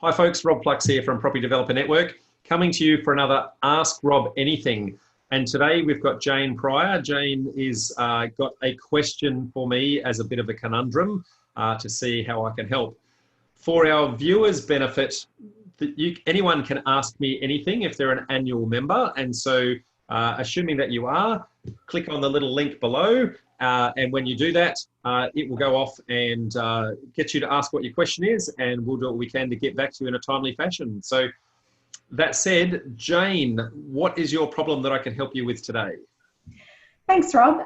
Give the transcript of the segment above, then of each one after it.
Hi folks, Rob Flux here from Property Developer Network, coming to you for another Ask Rob Anything. And today we've got Jane Pryor. Jane is got a question for me as a bit of a conundrum to see how I can help. For our viewers' benefit, anyone can ask me anything if they're an annual member. And so assuming that you are, click on the little link below. And when you do that, it will go off and get you to ask what your question is, and we'll do what we can to get back to you in a timely fashion. So that said, Jane, what is your problem that I can help you with today? Thanks, Rob.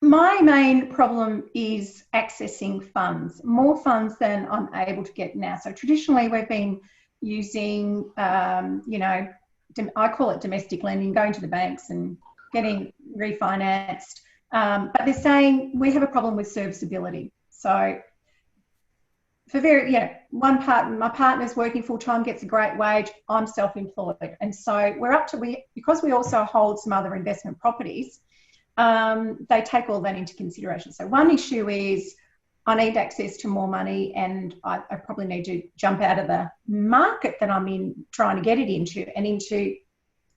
My main problem is accessing funds, more funds than I'm able to get now. So traditionally we've been using, I call it domestic lending, going to the banks and getting refinanced. But they're saying we have a problem with serviceability. So for my partner's working full time, gets a great wage. I'm self-employed. And so because we also hold some other investment properties, they take all that into consideration. So one issue is I need access to more money, and I probably need to jump out of the market that I'm in, trying to get it into, and into,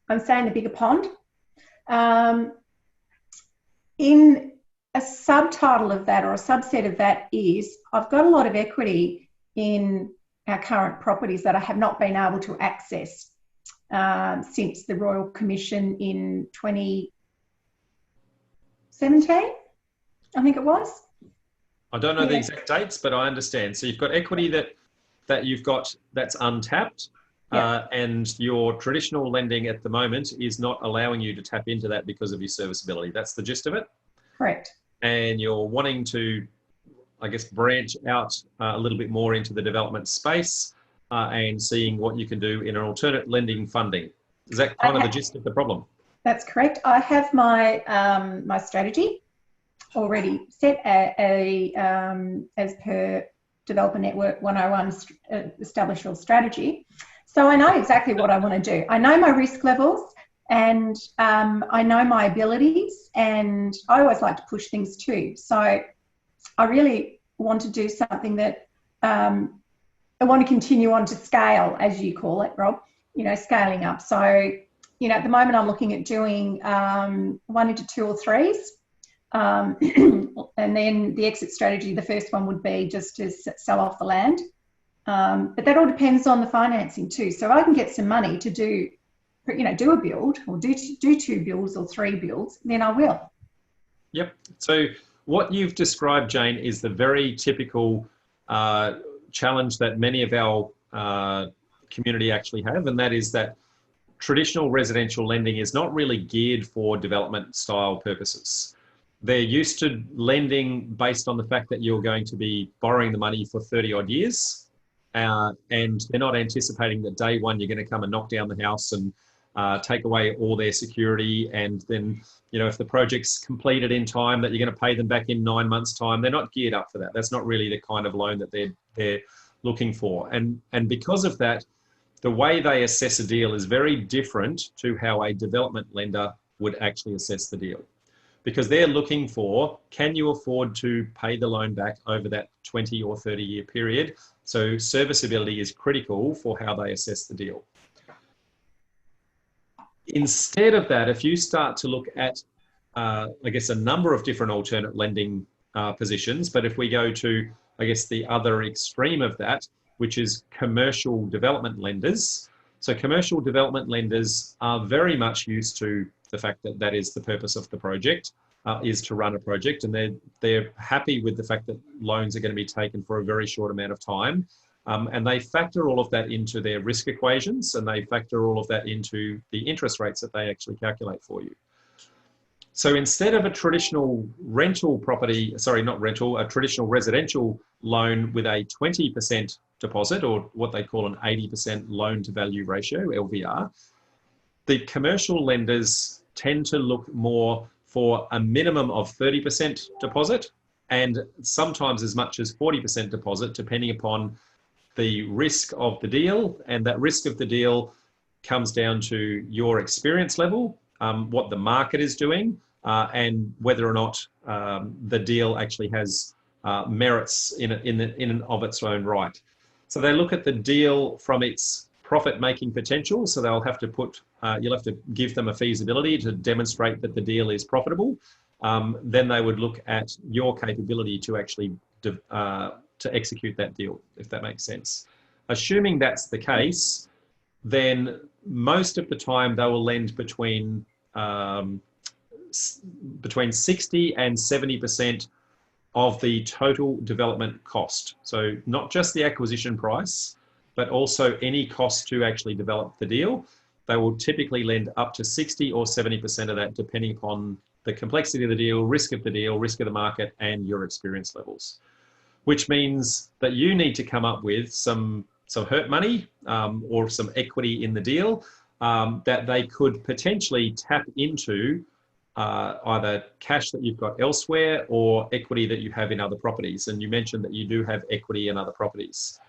I'm saying, the bigger pond. In a subtitle of that, or a subset of that, is I've got a lot of equity in our current properties that I have not been able to access since the Royal Commission in 2017, I think it was. I don't know the exact dates, but I understand. So you've got equity that you've got that's untapped. Yeah. And your traditional lending at the moment is not allowing you to tap into that because of your serviceability. That's the gist of it? Correct. And you're wanting to, I guess, branch out a little bit more into the development space and seeing what you can do in an alternate lending funding. Is that kind of the gist of the problem? That's correct. I have my my strategy already set as per Developer Network 101 established your strategy. So I know exactly what I want to do. I know my risk levels, and I know my abilities, and I always like to push things too. So I really want to do something that I want to continue on to scale, as you call it, Rob, scaling up. So, at the moment I'm looking at doing 1 into 2 or 3s. And then the exit strategy, the first one would be just to sell off the land. But that all depends on the financing too. So I can get some money to do a build, or do 2 builds or 3 builds, then I will. Yep. So what you've described, Jane, is the very typical challenge that many of our community actually have, and that is that traditional residential lending is not really geared for development style purposes. They're used to lending based on the fact that you're going to be borrowing the money for 30 odd years. And they're not anticipating that day one you're going to come and knock down the house and take away all their security, and then if the project's completed in time that you're going to pay them back in 9 months' time. They're not geared up for that. That's not really the kind of loan that they're looking for. And because of that, the way they assess a deal is very different to how a development lender would actually assess the deal, because they're looking for, can you afford to pay the loan back over that 20 or 30 year period? So serviceability is critical for how they assess the deal. Instead of that, if you start to look at, I guess, a number of different alternate lending positions, but if we go to, I guess, the other extreme of that, which is commercial development lenders. So commercial development lenders are very much used to the fact that that is the purpose of the project, is to run a project, and they're happy with the fact that loans are going to be taken for a very short amount of time. And they factor all of that into their risk equations, and they factor all of that into the interest rates that they actually calculate for you. So instead of a traditional rental property, a traditional residential loan with a 20% deposit, or what they call an 80% loan to value ratio, LVR, the commercial lenders tend to look more for a minimum of 30% deposit, and sometimes as much as 40% deposit, depending upon the risk of the deal. And that risk of the deal comes down to your experience level, what the market is doing, and whether or not the deal actually has merits in and of its own right. So they look at the deal from its profit-making potential. So they'll have to put, you'll have to give them a feasibility to demonstrate that the deal is profitable. Then they would look at your capability to actually to execute that deal, if that makes sense. Assuming that's the case, then most of the time they will lend between 60 and 70% of the total development cost. So not just the acquisition price, but also any cost to actually develop the deal. They will typically lend up to 60 or 70% of that, depending upon the complexity of the deal, risk of the market, and your experience levels. Which means that you need to come up with some hurt money or some equity in the deal that they could potentially tap into, either cash that you've got elsewhere or equity that you have in other properties. And you mentioned that you do have equity in other properties.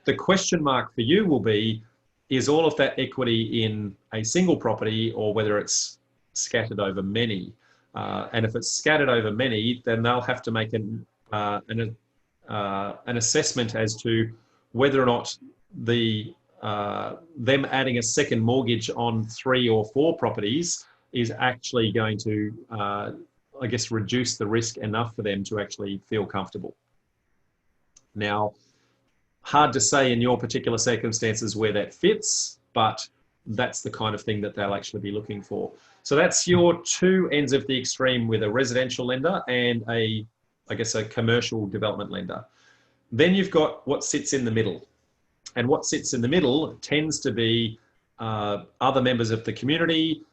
The question mark for you will be, is all of that equity in a single property or whether it's scattered over many? And if it's scattered over many, then they'll have to make an assessment as to whether or not them adding a second mortgage on 3 or 4 properties is actually going to, I guess, reduce the risk enough for them to actually feel comfortable. Now, hard to say in your particular circumstances where that fits, but that's the kind of thing that they'll actually be looking for. So that's your 2 ends of the extreme with a residential lender and I guess a commercial development lender. Then you've got what sits in the middle. And what sits in the middle tends to be other members of the community,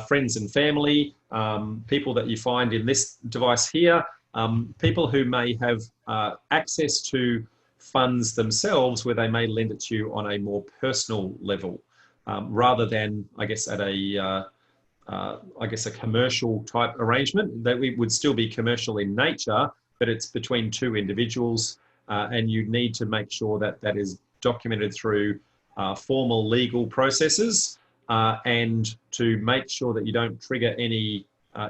friends and family, people that you find in this device here, people who may have access to funds themselves where they may lend it to you on a more personal level, rather than, I guess, at a commercial type arrangement. That we would still be commercial in nature, but it's between 2 individuals, and you need to make sure that that is documented through formal legal processes, and to make sure that you don't trigger any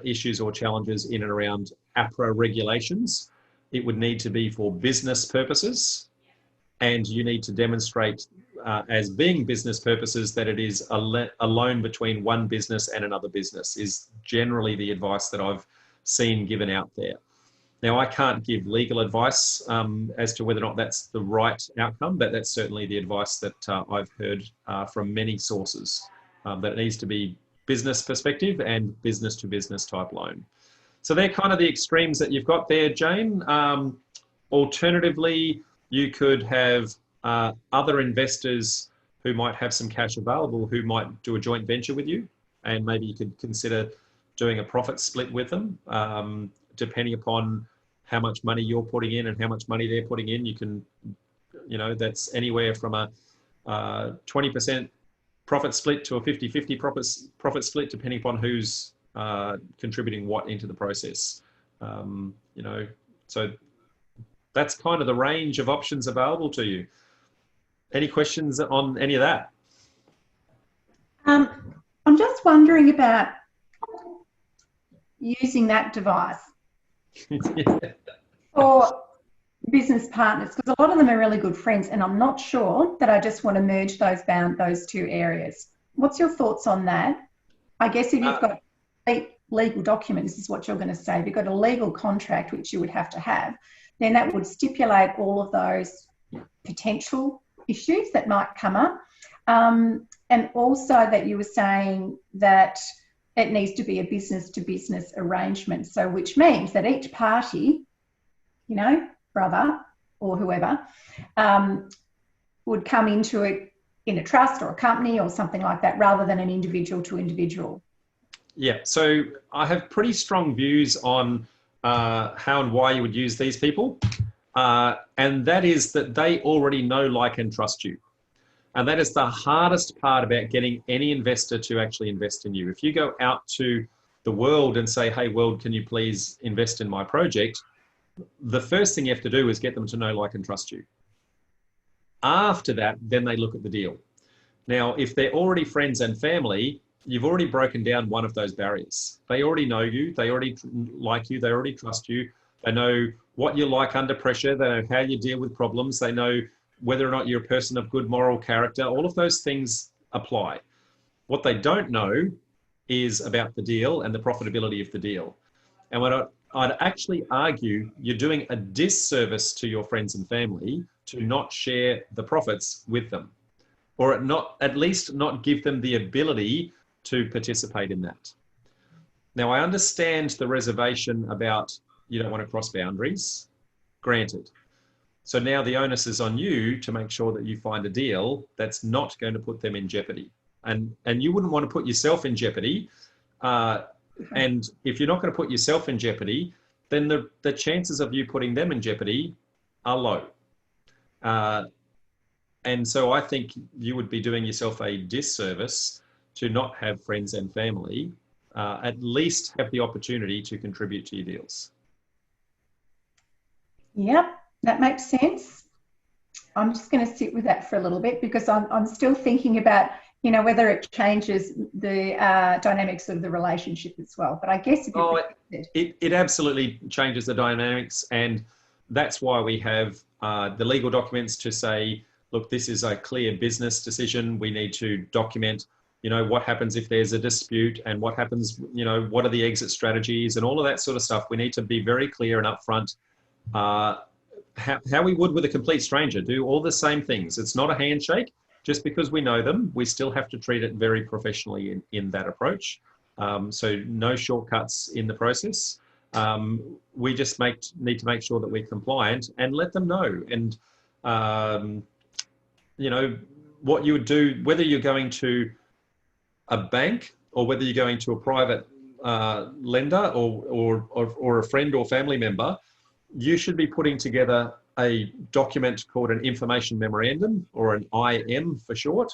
issues or challenges in and around APRA regulations. It would need to be for business purposes, and you need to demonstrate as being business purposes that it is a loan between one business and another business, is generally the advice that I've seen given out there. Now, I can't give legal advice as to whether or not that's the right outcome, but that's certainly the advice that I've heard from many sources, that it needs to be business perspective and business to business type loan. So they're kind of the extremes that you've got there, Jane. Alternatively, you could have other investors who might have some cash available who might do a joint venture with you, and maybe you could consider doing a profit split with them, depending upon how much money you're putting in and how much money they're putting in. You can, that's anywhere from a 20% profit split to a 50-50 profit split, depending upon who's contributing what into the process. So that's kind of the range of options available to you. Any questions on any of that? I'm just wondering about using that device for business partners, because a lot of them are really good friends, and I'm not sure that I just want to merge those 2 areas. What's your thoughts on that? I guess if you've got legal documents, is what you're going to say. If you've got a legal contract, which you would have to have, then that would stipulate all of those potential issues that might come up. And also that you were saying that it needs to be a business to business arrangement. So which means that each party, brother or whoever, would come into it in a trust or a company or something like that, rather than an individual to individual. Yeah, so I have pretty strong views on how and why you would use these people. And that is that they already know, like, and trust you. And that is the hardest part about getting any investor to actually invest in you. If you go out to the world and say, hey, world, can you please invest in my project? The first thing you have to do is get them to know, like, and trust you. After that, then they look at the deal. Now, if they're already friends and family, you've already broken down one of those barriers. They already know you, they already like you, they already trust you. They know what you're like under pressure, they know how you deal with problems, they know whether or not you're a person of good moral character, all of those things apply. What they don't know is about the deal and the profitability of the deal. And what I'd actually argue, you're doing a disservice to your friends and family to not share the profits with them, or at least not give them the ability to participate in that. Now, I understand the reservation about you don't want to cross boundaries, granted. So now the onus is on you to make sure that you find a deal that's not going to put them in jeopardy. And you wouldn't want to put yourself in jeopardy. And if you're not going to put yourself in jeopardy, then the chances of you putting them in jeopardy are low. And so I think you would be doing yourself a disservice to not have friends and family at least have the opportunity to contribute to your deals. Yep, that makes sense. I'm just going to sit with that for a little bit because I'm still thinking about, you know, whether it changes the dynamics of the relationship as well. But I guess it absolutely changes the dynamics, and that's why we have the legal documents to say, look, this is a clear business decision. We need to document, you know, what happens if there's a dispute and what happens, you know, what are the exit strategies and all of that sort of stuff. We need to be very clear and upfront. How we would with a complete stranger, do all the same things. It's not a handshake. Just because we know them, we still have to treat it very professionally in that approach. So no shortcuts in the process. We just need to make sure that we're compliant and let them know. And, you know, what you would do, whether you're going to a bank or whether you're going to a private lender or a friend or family member, you should be putting together a document called an information memorandum, or an IM for short,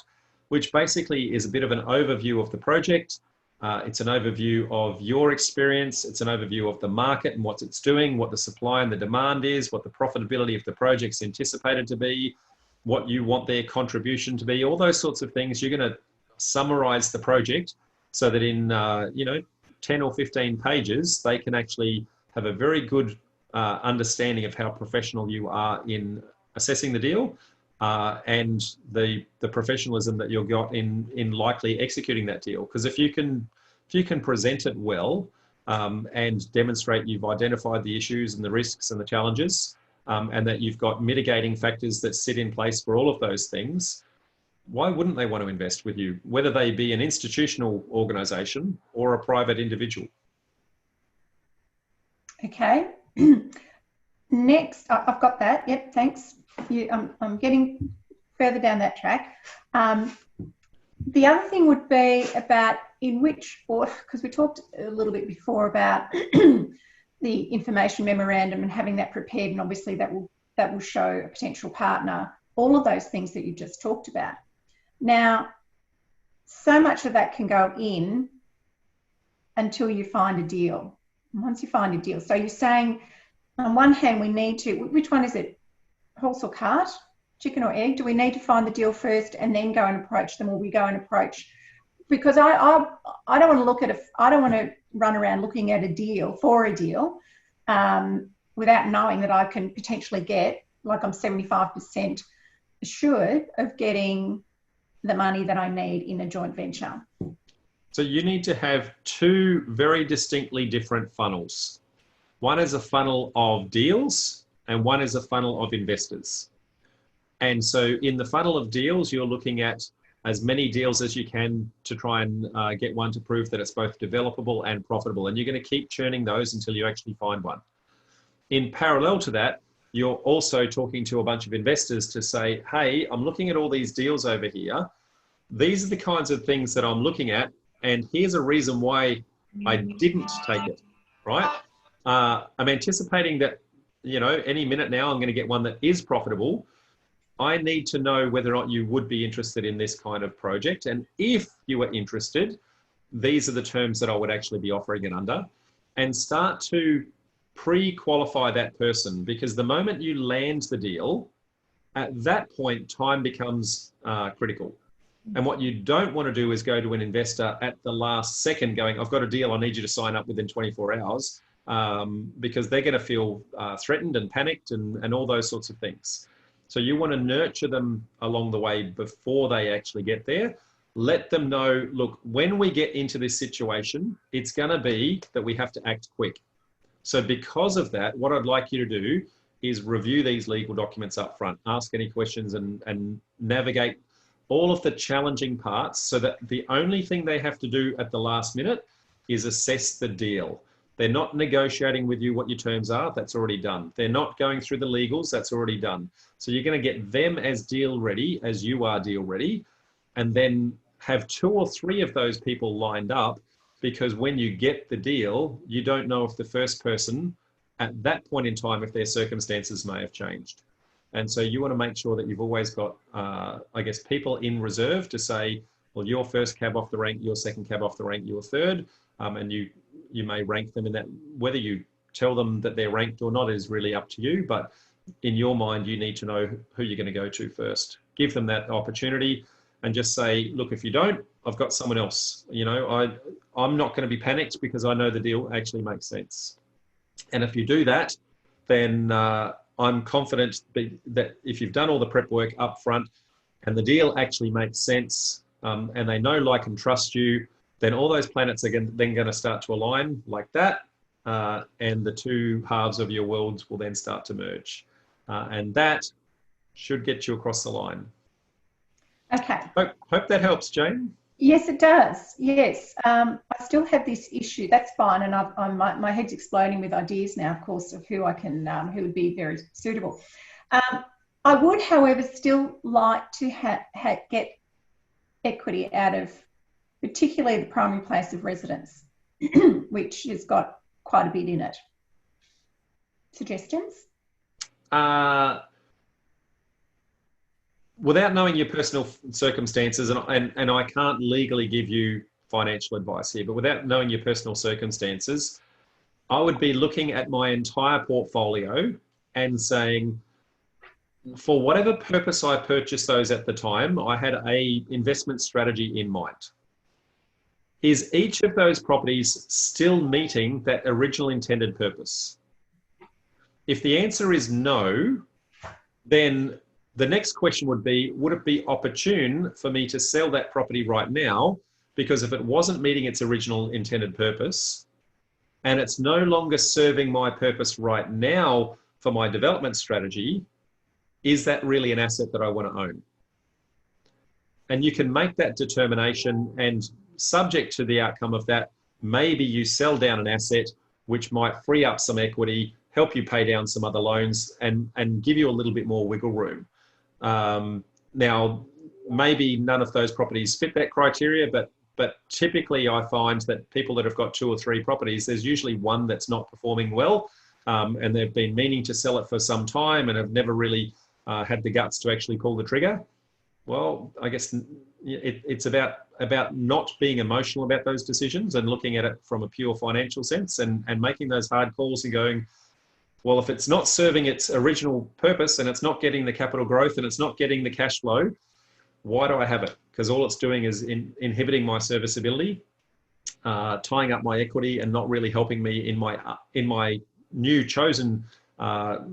which basically is a bit of an overview of the project. It's an overview of your experience. It's an overview of the market and what it's doing, what the supply and the demand is, what the profitability of the project's anticipated to be, what you want their contribution to be, all those sorts of things. You're going to summarize the project so that in, you know, 10 or 15 pages, they can actually have a very good understanding of how professional you are in assessing the deal and the professionalism that you've got in likely executing that deal. Because if you can present it well and demonstrate you've identified the issues and the risks and the challenges and that you've got mitigating factors that sit in place for all of those things, why wouldn't they want to invest with you, whether they be an institutional organisation or a private individual? Okay. Next, I've got that. Yep, thanks. I'm getting further down that track. The other thing would be about in which order, because we talked a little bit before about the information memorandum and having that prepared, and obviously that will show a potential partner all of those things that you just talked about. Now, so much of that can go in until you find a deal. Once you find a deal. So you're saying, on one hand, we need to, which one is it? Horse or cart? Chicken or egg? Do we need to find the deal first and then go and approach them, or we go and approach? Because I don't want to look at I don't want to run around looking at a deal for a deal without knowing that I can potentially get, like I'm 75% assured of getting the money that I need in a joint venture. So you need to have two very distinctly different funnels. One is a funnel of deals and one is a funnel of investors. And so in the funnel of deals, you're looking at as many deals as you can to try and get one to prove that it's both developable and profitable. And you're going to keep churning those until you actually find one. In parallel to that, you're also talking to a bunch of investors to say, hey, I'm looking at all these deals over here. These are the kinds of things that I'm looking at. And here's a reason why I didn't take it, right? I'm anticipating that, you know, any minute now I'm going to get one that is profitable. I need to know whether or not you would be interested in this kind of project. And if you are interested, these are the terms that I would actually be offering it under, and start to pre-qualify that person, because the moment you land the deal, at that point, time becomes critical. And what you don't want to do is go to an investor at the last second going, I've got a deal, I need you to sign up within 24 hours, because they're going to feel threatened and panicked and all those sorts of things. So you want to nurture them along the way before they actually get there. Let them know, look, when we get into this situation, it's going to be that we have to act quick. So because of that, what I'd like you to do is review these legal documents up front, ask any questions and navigate all of the challenging parts so that the only thing they have to do at the last minute is assess the deal. They're not negotiating with you what your terms are, that's already done. They're not going through the legals, that's already done. So you're going to get them as deal ready as you are deal ready, and then have 2 or 3 of those people lined up, because when you get the deal, you don't know if the first person at that point in time, if their circumstances may have changed. And so you want to make sure that you've always got, I guess, people in reserve to say, well, your first cab off the rank, your second cab off the rank, your third, and you may rank them in that. Whether you tell them that they're ranked or not is really up to you, but in your mind, you need to know who you're going to go to first. Give them that opportunity and just say, look, if you don't, I've got someone else. You know, I'm not going to be panicked because I know the deal actually makes sense. And if you do that, then I'm confident that if you've done all the prep work up front and the deal actually makes sense, and they know, like, and trust you, then all those planets are then going to start to align like that. And the 2 halves of your worlds will then start to merge. And that should get you across the line. Okay. Hope that helps, Jane. Yes, it does. Yes. I still have this issue. That's fine. And my head's exploding with ideas now, of course, of who I can, who would be very suitable. I would, however, still like to get equity out of particularly the primary place of residence, which has got quite a bit in it. Suggestions? Without knowing your personal circumstances, and I can't legally give you financial advice here, but without knowing your personal circumstances, I would be looking at my entire portfolio and saying, for whatever purpose I purchased those at the time, I had a investment strategy in mind. Is each of those properties still meeting that original intended purpose? If the answer is no, then the next question would be, would it be opportune for me to sell that property right now? Because if it wasn't meeting its original intended purpose and it's no longer serving my purpose right now for my development strategy, is that really an asset that I want to own? And you can make that determination, and subject to the outcome of that, maybe you sell down an asset which might free up some equity, help you pay down some other loans, and give you a little bit more wiggle room. Now, maybe none of those properties fit that criteria, but typically I find that people that have got 2 or 3 properties, there's usually one that's not performing well, and they've been meaning to sell it for some time and have never really had the guts to actually pull the trigger. Well, I guess it's about not being emotional about those decisions and looking at it from a pure financial sense and making those hard calls and going, well, if it's not serving its original purpose and it's not getting the capital growth and it's not getting the cash flow, why do I have it? Because all it's doing is inhibiting my serviceability, tying up my equity, and not really helping me in my new chosen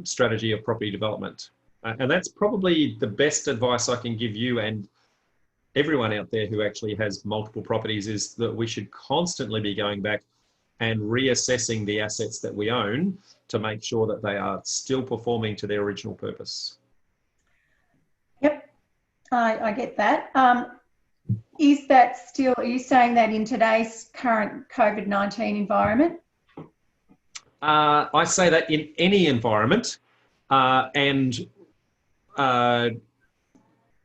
strategy of property development. And that's probably the best advice I can give you and everyone out there who actually has multiple properties, is that we should constantly be going back and reassessing the assets that we own to make sure that they are still performing to their original purpose. Yep, I get that. Is that still, are you saying that in today's current COVID-19 environment? I say that in any environment, and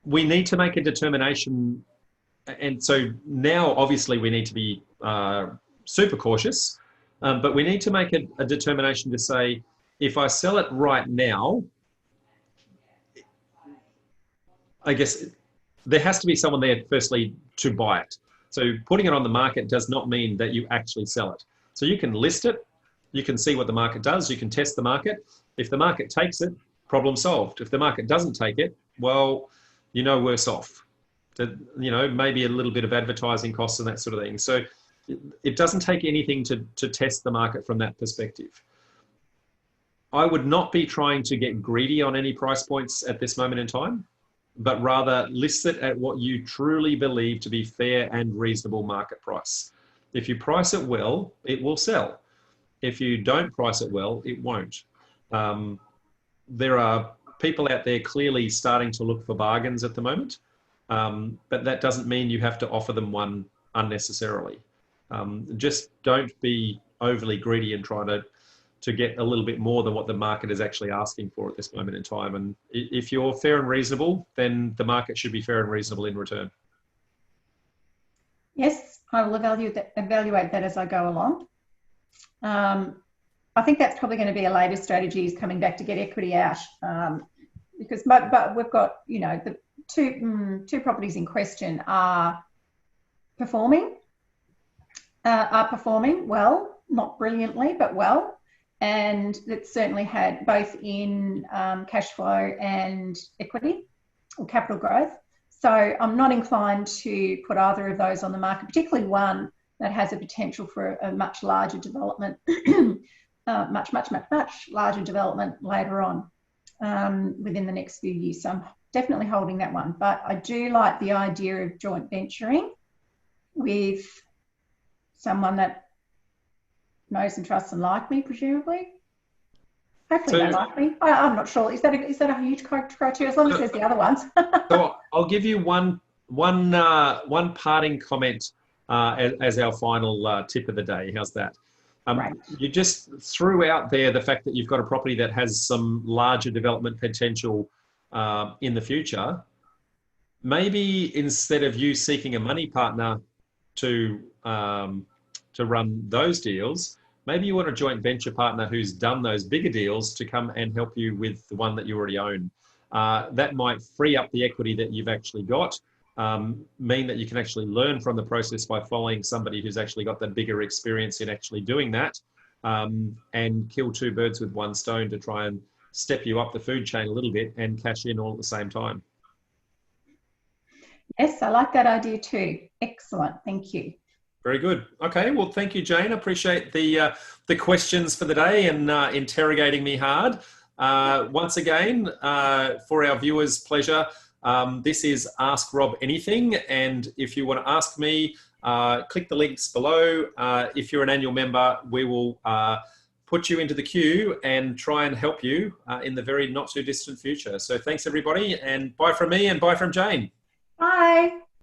we need to make a determination. And so now, obviously, we need to be super cautious, but we need to make a determination to say, if I sell it right now, I guess there has to be someone there, firstly, to buy it. So putting it on the market does not mean that you actually sell it. So you can list it, you can see what the market does, you can test the market. If the market takes it, problem solved. If the market doesn't take it, well, worse off. Maybe a little bit of advertising costs and that sort of thing. So it doesn't take anything to test the market from that perspective. I would not be trying to get greedy on any price points at this moment in time, but rather list it at what you truly believe to be fair and reasonable market price. If you price it well, it will sell. If you don't price it well, it won't. There are people out there clearly starting to look for bargains at the moment, but that doesn't mean you have to offer them one unnecessarily. Just don't be overly greedy and try to get a little bit more than what the market is actually asking for at this moment in time. And if you're fair and reasonable, then the market should be fair and reasonable in return. Yes, I will evaluate that as I go along. I think that's probably going to be a later strategy, is coming back to get equity out, because but we've got, you know, the two properties in question are performing well, not brilliantly, but well, and it's certainly had both in cash flow and equity or capital growth. So I'm not inclined to put either of those on the market, particularly one that has a potential for a much larger development, much larger development later on within the next few years. So I'm definitely holding that one. But I do like the idea of joint venturing with someone that knows and trusts and like me, presumably. Hopefully they like me. I'm not sure. Is that a huge criteria? As long as there's the other ones. So I'll give you one parting comment as our final tip of the day. How's that? Right. You just threw out there the fact that you've got a property that has some larger development potential in the future. Maybe instead of you seeking a money partner to run those deals, maybe you want a joint venture partner who's done those bigger deals to come and help you with the one that you already own. That might free up the equity that you've actually got, mean that you can actually learn from the process by following somebody who's actually got the bigger experience in actually doing that, and kill two birds with one stone to try and step you up the food chain a little bit and cash in all at the same time. Yes, I like that idea too. Excellent. Thank you. Very good. Okay, well, thank you, Jane. I appreciate the questions for the day and interrogating me hard. Once again, for our viewers' pleasure, this is Ask Rob Anything, and if you want to ask me, click the links below. If you're an annual member, we will put you into the queue and try and help you in the very not too distant future. So thanks, everybody, and bye from me and bye from Jane. Bye.